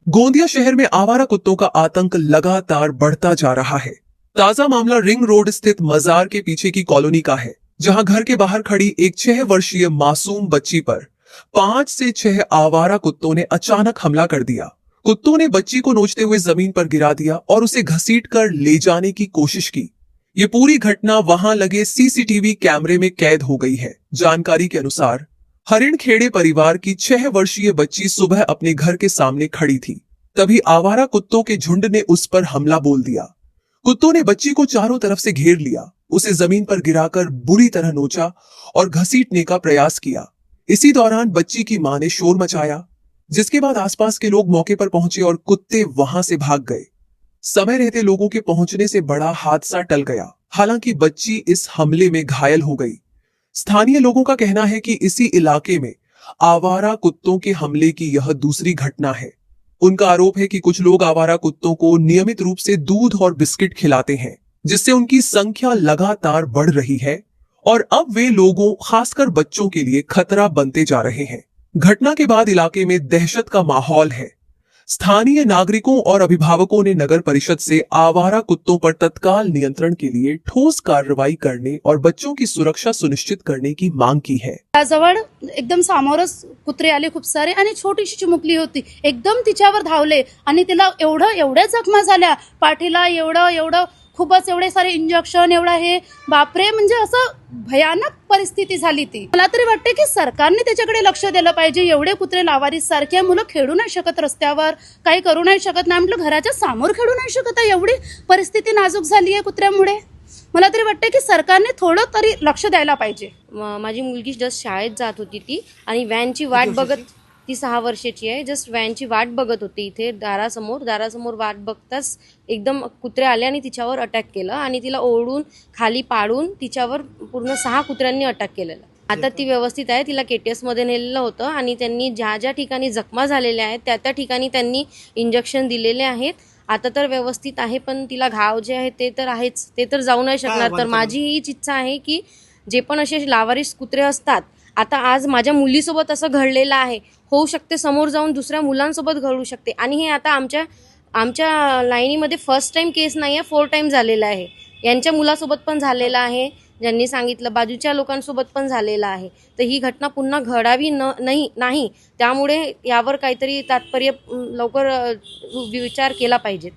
गोंदिया शहर में आवारा कुत्तों का आतंक लगातार बढ़ता जा रहा है। ताजा मामला रिंग रोड स्थित मजार के पीछे की कॉलोनी का है, जहां घर के बाहर खड़ी एक 6 वर्षीय मासूम बच्ची पर 5 से 6 आवारा कुत्तों ने अचानक हमला कर दिया। कुत्तों ने बच्ची को नोचते हुए जमीन पर गिरा दिया और उसे घसीटकर ले जाने की कोशिश की। ये पूरी घटना वहां लगे सीसीटीवी कैमरे में कैद हो गई है। जानकारी के अनुसार हरिणखेड़े परिवार की 6 वर्षीय बच्ची सुबह अपने घर के सामने खड़ी थी, तभी आवारा कुत्तों के झुंड ने उस पर हमला बोल दिया। कुत्तों ने बच्ची को चारों तरफ से घेर लिया, उसे जमीन पर गिराकर बुरी तरह नोचा और घसीटने का प्रयास किया। इसी दौरान बच्ची की मां ने शोर मचाया, जिसके बाद आसपास के लोग मौके पर पहुंचे और कुत्ते वहां से भाग गए। समय रहते लोगों के पहुंचने से बड़ा हादसा टल गया। हालांकि बच्ची इस हमले में घायल हो गई। स्थानीय लोगों का कहना है कि इसी इलाके में आवारा कुत्तों के हमले की यह दूसरी घटना है। उनका आरोप है कि कुछ लोग आवारा कुत्तों को नियमित रूप से दूध और बिस्किट खिलाते हैं, जिससे उनकी संख्या लगातार बढ़ रही है और अब वे लोगों, खासकर बच्चों के लिए खतरा बनते जा रहे हैं। घटना के बाद इलाके में दहशत का माहौल है। स्थानीय नागरिकों और अभिभावकों ने नगर परिषद से आवारा कुत्तों पर तत्काल नियंत्रण के लिए ठोस कार्रवाई करने और बच्चों की सुरक्षा सुनिश्चित करने की मांग की है। जवळ एकदम समोरच कुत्रे आले खूप सारे आणि छोटीशी चिमुकली होती, एकदम तिच्यावर धावले आणि तिला एवढ्या जखमा झाल्या पाठीला, एवढं खूपच एवढे सारे इंजेक्शन, एवढा हे बापरे, म्हणजे असं भयानक परिस्थिती झाली ती। मला तरी वाटते की सरकारने त्याच्याकडे लक्ष दिलं पाहिजे। एवढे कुत्रे लावारिस सारखे मुलं खेळू नाही शकत, रस्त्यावर काही करू नाही शकत, नाही म्हटलं घराच्या समोर खेळू नाही शकत। एवढी परिस्थिती नाजूक झाली आहे कुत्र्यामुळे। मला तरी वाटते की सरकारने थोडं तरी लक्ष द्यायला पाहिजे। माझी मुलगी जस्ट शाळेत जात होती ती, आणि व्हॅनची वाट बघत, ती 6 वर्षाची आहे, जस्ट व्हॅनची वाट बघत होती इथे दारासमोर वाट बघताच एकदम कुत्रे आले आणि तिच्यावर अटॅक केलं आणि तिला ओढून खाली पाडून तिच्यावर पूर्ण 6 कुत्र्यांनी अटॅक केलेला। आता ती व्यवस्थित आहे, तिला KTS मध्ये नेलेलं होतं आणि त्यांनी ज्या ठिकाणी जखमा झालेल्या आहेत त्या ठिकाणी त्यांनी इंजेक्शन दिलेले आहेत। आता तर व्यवस्थित आहे, पण तिला घाव जे आहे ते तर आहेच, ते तर जाऊ नाही शकणार। तर माझी हीच इच्छा आहे की जे पण असे लावारिस कुत्रे असतात, आता आज माझ्या मुलीसोबत असं घडलेलं आहे, होऊ शकते समोर जाऊन दुसऱ्या मुलांसोबत घडू शकते, आणि हे आता आमच्या लाईनीमध्ये फर्स्ट टाइम केस नाही आहे, 4 टाइम झालेला आहे। यांच्या मुलासोबत पण झालेला आहे, ज्यांनी सांगितलं, बाजूच्या लोकांसोबत पण झालेला आहे। तर ही घटना पुन्हा घडावी नाही, त्यामुळे यावर काहीतरी तात्पर्य लवकर विचार केला पाहिजेत।